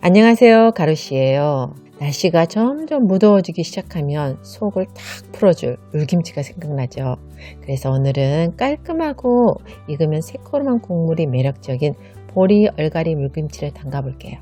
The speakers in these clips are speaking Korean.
안녕하세요, 가루씨예요. 날씨가 점점 무더워지기 시작하면 속을 탁 풀어줄 물김치가 생각나죠. 그래서 오늘은 깔끔하고 익으면 새콤한 국물이 매력적인 보리 얼갈이 물김치를 담가 볼게요.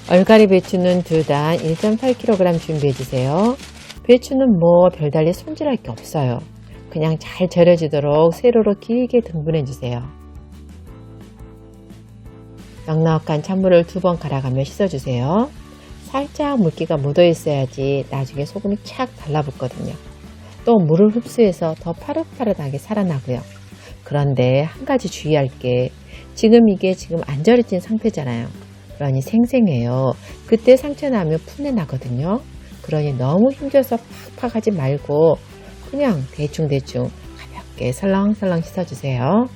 얼갈이 배추는 2단 1.8kg 준비해 주세요. 배추는 뭐 별달리 손질할 게 없어요. 그냥 잘 절여지도록 세로로 길게 등분해 주세요. 넉넉한 찬물을 2번 갈아가며 씻어주세요. 살짝 물기가 묻어 있어야지 나중에 소금이 착 달라붙거든요. 또 물을 흡수해서 더 파릇파릇하게 살아나고요. 그런데 한 가지 주의할 게 이게 지금 안 절여진 상태잖아요. 그러니 생생해요. 그때 상처 나면 풋내 나거든요. 그러니 너무 힘줘서 팍팍 하지 말고 그냥 대충대충 가볍게 설렁설렁 씻어주세요.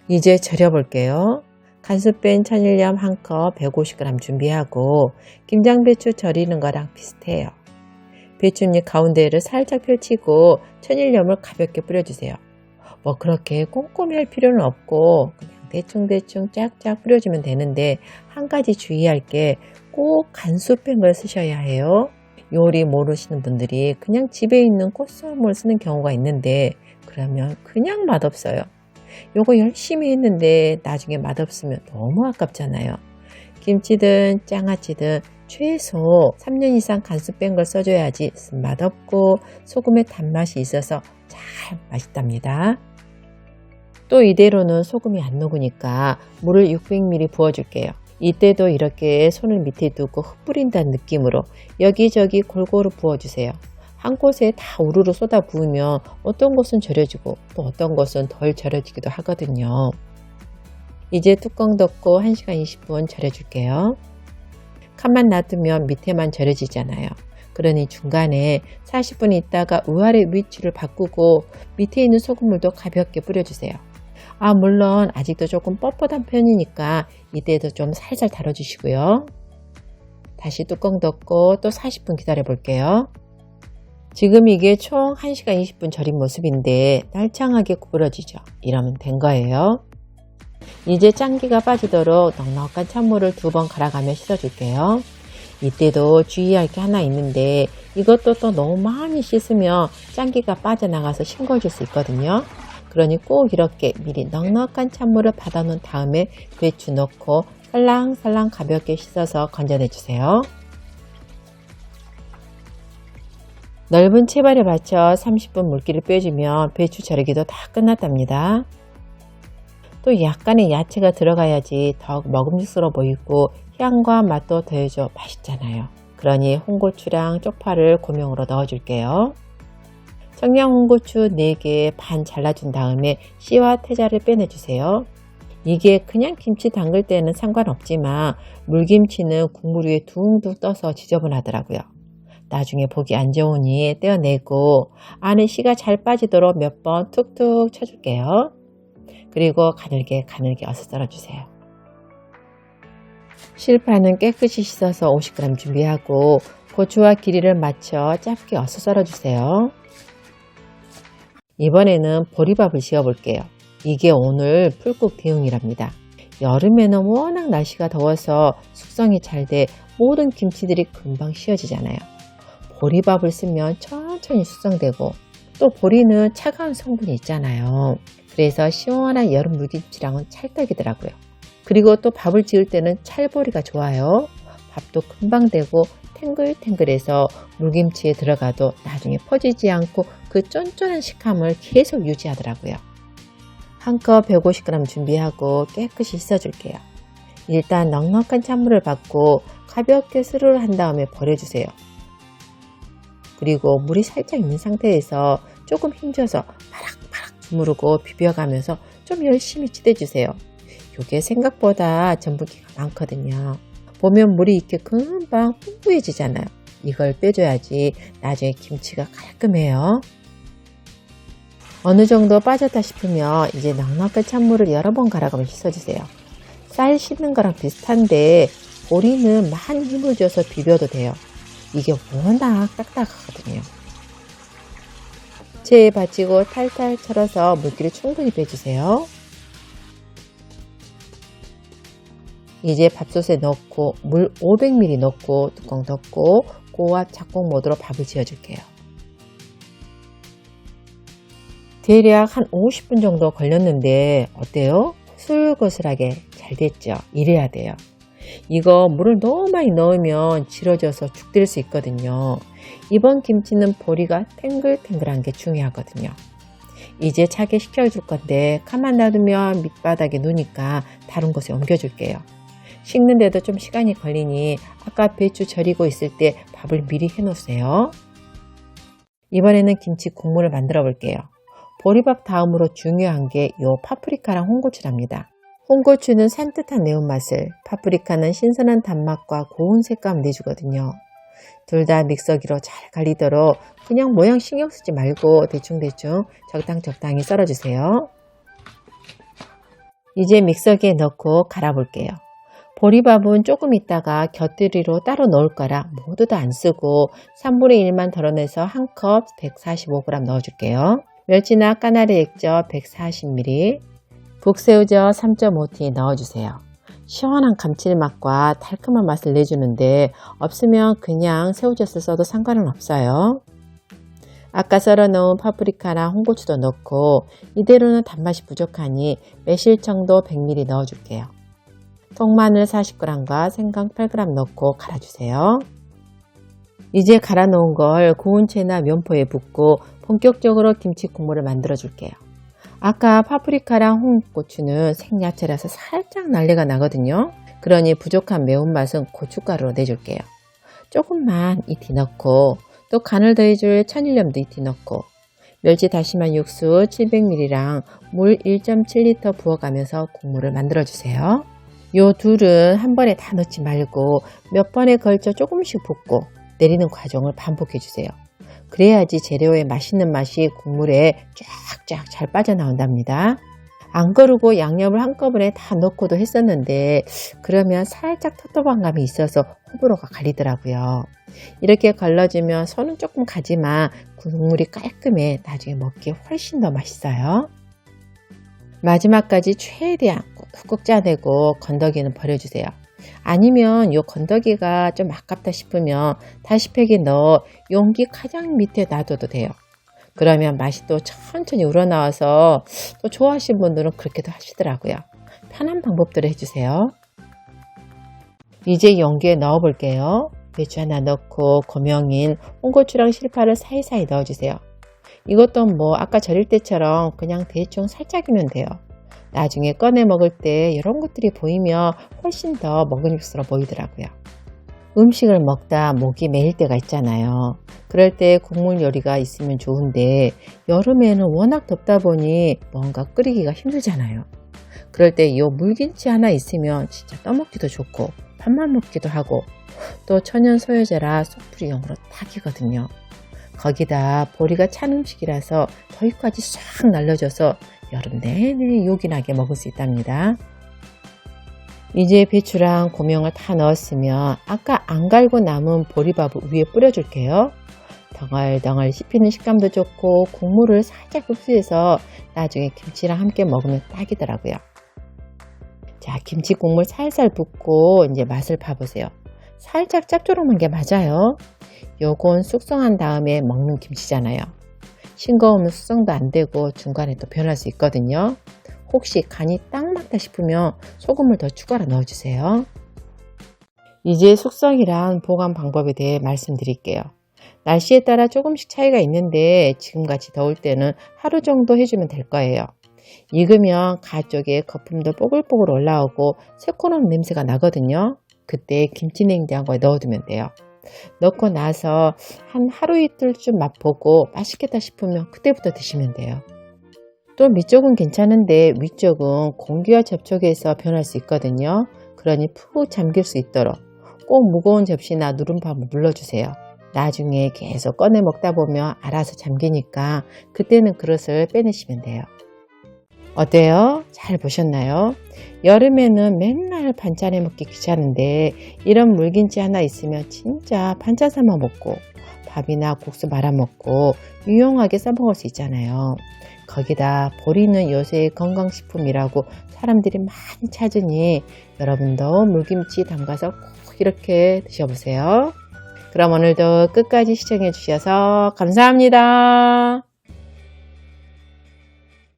이제 절여 볼게요. 간수 뺀 천일염 1컵 150g 준비하고 김장배추 절이는 거랑 비슷해요. 배추잎 가운데를 살짝 펼치고 천일염을 가볍게 뿌려주세요. 뭐 그렇게 꼼꼼히 할 필요는 없고 그냥 대충대충 쫙쫙 뿌려주면 되는데 한 가지 주의할 게 꼭 간수 뺀 걸 쓰셔야 해요. 요리 모르시는 분들이 그냥 집에 있는 꽃소금을 쓰는 경우가 있는데 그러면 그냥 맛없어요. 요거 열심히 했는데 나중에 맛없으면 너무 아깝잖아요. 김치든 장아찌든 최소 3년 이상 간수 뺀 걸 써줘야지 맛없고 소금의 단맛이 있어서 잘 맛있답니다. 또 이대로는 소금이 안 녹으니까 물을 600ml 부어줄게요. 이때도 이렇게 손을 밑에 두고 흩뿌린다는 느낌으로 여기저기 골고루 부어주세요. 한 곳에 다 우르르 쏟아 부으면 어떤 곳은 절여지고 또 어떤 곳은 덜 절여지기도 하거든요. 이제 뚜껑 덮고 1시간 20분 절여줄게요. 칸만 놔두면 밑에만 절여지잖아요. 그러니 중간에 40분 있다가 위아래 위치를 바꾸고 밑에 있는 소금물도 가볍게 뿌려주세요. 물론 아직도 조금 뻣뻣한 편이니까 이때도 좀 살살 달아주시고요. 다시 뚜껑 덮고 또 40분 기다려 볼게요. 지금 이게 총 1시간 20분 절인 모습인데 날창하게 구부러지죠. 이러면 된 거예요. 이제 짠기가 빠지도록 넉넉한 찬물을 2번 갈아가며 씻어줄게요. 이때도 주의할 게 하나 있는데 이것도 또 너무 많이 씻으면 짠기가 빠져나가서 싱거워질 수 있거든요. 그러니 꼭 이렇게 미리 넉넉한 찬물을 받아놓은 다음에 배추 넣고 살랑살랑 가볍게 씻어서 건져내주세요. 넓은 채반에 받쳐 30분 물기를 빼주면 배추 절이기도 다 끝났답니다. 또 약간의 야채가 들어가야지 더욱 먹음직스러워 보이고 향과 맛도 더해져 맛있잖아요. 그러니 홍고추랑 쪽파를 고명으로 넣어줄게요. 청양 홍고추 4개 반 잘라준 다음에 씨와 태자를 빼내주세요. 이게 그냥 김치 담글 때는 상관없지만 물김치는 국물 위에 둥둥 떠서 지저분하더라고요. 나중에 보기 안 좋으니 떼어내고 안에 씨가 잘 빠지도록 몇 번 툭툭 쳐줄게요. 그리고 가늘게 어서 썰어주세요. 실파는 깨끗이 씻어서 50g 준비하고 고추와 길이를 맞춰 짧게 어서 썰어주세요. 이번에는 보리밥을 지어 볼게요. 이게 오늘 풀국 대용이랍니다. 여름에는 워낙 날씨가 더워서 숙성이 잘 돼 모든 김치들이 금방 씌어지잖아요. 보리밥을 쓰면 천천히 숙성되고 또 보리는 차가운 성분이 있잖아요. 그래서 시원한 여름 물김치랑은 찰떡이더라고요. 그리고 또 밥을 지을 때는 찰보리가 좋아요. 밥도 금방 되고 탱글탱글해서 물김치에 들어가도 나중에 퍼지지 않고 그 쫀쫀한 식감을 계속 유지하더라고요. 1컵 150g 준비하고 깨끗이 씻어줄게요. 일단 넉넉한 찬물을 받고 가볍게 스르르 한 다음에 버려주세요. 그리고 물이 살짝 있는 상태에서 조금 힘줘서 바락바락 주무르고 비벼가면서 좀 열심히 찌대주세요. 이게 생각보다 전분기가 많거든요. 보면 물이 이렇게 금방 풍부해지잖아요. 이걸 빼줘야지 나중에 김치가 깔끔해요. 어느 정도 빠졌다 싶으면 이제 넉넉한 찬물을 여러 번 갈아가며 씻어주세요. 쌀 씻는 거랑 비슷한데 보리는 많이 힘을 줘서 비벼도 돼요. 이게 워낙 딱딱하거든요. 체에 받치고 탈탈 털어서 물기를 충분히 빼주세요. 이제 밥솥에 넣고 물 500ml 넣고 뚜껑 덮고 고압 작곡 모드로 밥을 지어줄게요. 대략 한 50분 정도 걸렸는데 어때요? 술거슬하게 잘 됐죠? 이래야 돼요. 이거 물을 너무 많이 넣으면 질어져서 죽될 수 있거든요. 이번 김치는 보리가 탱글탱글한 게 중요하거든요. 이제 차게 식혀줄 건데 가만 놔두면 밑바닥에 누니까 다른 곳에 옮겨줄게요. 식는데도 좀 시간이 걸리니 아까 배추 절이고 있을 때 밥을 미리 해놓으세요. 이번에는 김치 국물을 만들어 볼게요. 보리밥 다음으로 중요한 게 요 파프리카랑 홍고추랍니다. 홍고추는 산뜻한 매운맛을, 파프리카는 신선한 단맛과 고운 색감을 내주거든요. 둘 다 믹서기로 잘 갈리도록 그냥 모양 신경 쓰지 말고 대충대충 적당히 썰어주세요. 이제 믹서기에 넣고 갈아볼게요. 보리밥은 조금 있다가 곁들이로 따로 넣을 거라 모두 다 안 쓰고 3분의 1만 덜어내서 한 컵 145g 넣어줄게요. 멸치나 까나리 액젓 140ml, 북새우젓 3.5t 넣어주세요. 시원한 감칠맛과 달콤한 맛을 내주는데 없으면 그냥 새우젓을 써도 상관은 없어요. 아까 썰어놓은 파프리카랑 홍고추도 넣고 이대로는 단맛이 부족하니 매실청도 100ml 넣어줄게요. 통마늘 40g과 생강 8g 넣고 갈아주세요. 이제 갈아 놓은 걸 구운 채나 면포에 붓고 본격적으로 김치 국물을 만들어 줄게요. 아까 파프리카랑 홍고추는 생야채라서 살짝 날래가 나거든요. 그러니 부족한 매운맛은 고춧가루로 내줄게요. 조금만 이티 넣고 또 간을 더해줄 천일염도 이티 넣고 멸치 다시마 육수 700ml랑 물 1.7L 부어가면서 국물을 만들어 주세요. 요 둘은 한 번에 다 넣지 말고 몇 번에 걸쳐 조금씩 붓고 내리는 과정을 반복해 주세요. 그래야지 재료의 맛있는 맛이 국물에 쫙쫙 잘 빠져나온답니다. 안 거르고 양념을 한꺼번에 다 넣고도 했었는데 그러면 살짝 텁텁한 감이 있어서 호불호가 갈리더라고요. 이렇게 걸러주면 손은 조금 가지만 국물이 깔끔해 나중에 먹기 훨씬 더 맛있어요. 마지막까지 최대한 꾹꾹 짜내고 건더기는 버려주세요. 아니면 요 건더기가 좀 아깝다 싶으면 다시 팩에 넣어 용기 가장 밑에 놔둬도 돼요. 그러면 맛이 또 천천히 우러나와서 또 좋아하시는 분들은 그렇게도 하시더라고요. 편한 방법대로 해주세요. 이제 용기에 넣어 볼게요. 배추 하나 넣고 고명인 홍고추랑 실파를 사이사이 넣어주세요. 이것도 뭐 아까 절일 때처럼 그냥 대충 살짝이면 돼요. 나중에 꺼내 먹을 때 이런 것들이 보이면 훨씬 더 먹음직스러워 보이더라고요. 음식을 먹다 목이 메일 때가 있잖아요. 그럴 때 국물 요리가 있으면 좋은데 여름에는 워낙 덥다 보니 뭔가 끓이기가 힘들잖아요. 그럴 때 이 물김치 하나 있으면 진짜 떠먹기도 좋고 밥만 먹기도 하고 또 천연 소요제라 속풀이용으로 딱이거든요. 거기다 보리가 찬 음식이라서 더위까지 싹 날려줘서 여름 내내 요긴하게 먹을 수 있답니다. 이제 배추랑 고명을 다 넣었으면 아까 안 갈고 남은 보리밥을 위에 뿌려줄게요. 덩얼덩얼 씹히는 식감도 좋고 국물을 살짝 흡수해서 나중에 김치랑 함께 먹으면 딱이더라고요. 자, 김치 국물 살살 붓고 이제 맛을 봐보세요. 살짝 짭조름한 게 맞아요. 요건 숙성한 다음에 먹는 김치잖아요. 싱거우면 숙성도 안 되고 중간에 또 변할 수 있거든요. 혹시 간이 딱 맞다 싶으면 소금을 더 추가로 넣어주세요. 이제 숙성이랑 보관 방법에 대해 말씀드릴게요. 날씨에 따라 조금씩 차이가 있는데 지금같이 더울 때는 하루 정도 해주면 될 거예요. 익으면 가 쪽에 거품도 뽀글뽀글 올라오고 새코놓은 냄새가 나거든요. 그때 김치냉장고에 넣어두면 돼요. 넣고 나서 한 하루 이틀쯤 맛보고 맛있겠다 싶으면 그때부터 드시면 돼요. 또 밑쪽은 괜찮은데 위쪽은 공기와 접촉해서 변할 수 있거든요. 그러니 푹 잠길 수 있도록 꼭 무거운 접시나 누름밥을 눌러주세요. 나중에 계속 꺼내 먹다 보면 알아서 잠기니까 그때는 그릇을 빼내시면 돼요. 어때요? 잘 보셨나요? 여름에는 맨날 반찬 해 먹기 귀찮은데 이런 물김치 하나 있으면 진짜 반찬 삼아 먹고 밥이나 국수 말아 먹고 유용하게 써먹을 수 있잖아요. 거기다 보리는 요새 건강식품이라고 사람들이 많이 찾으니 여러분도 물김치 담가서 꼭 이렇게 드셔보세요. 그럼 오늘도 끝까지 시청해 주셔서 감사합니다.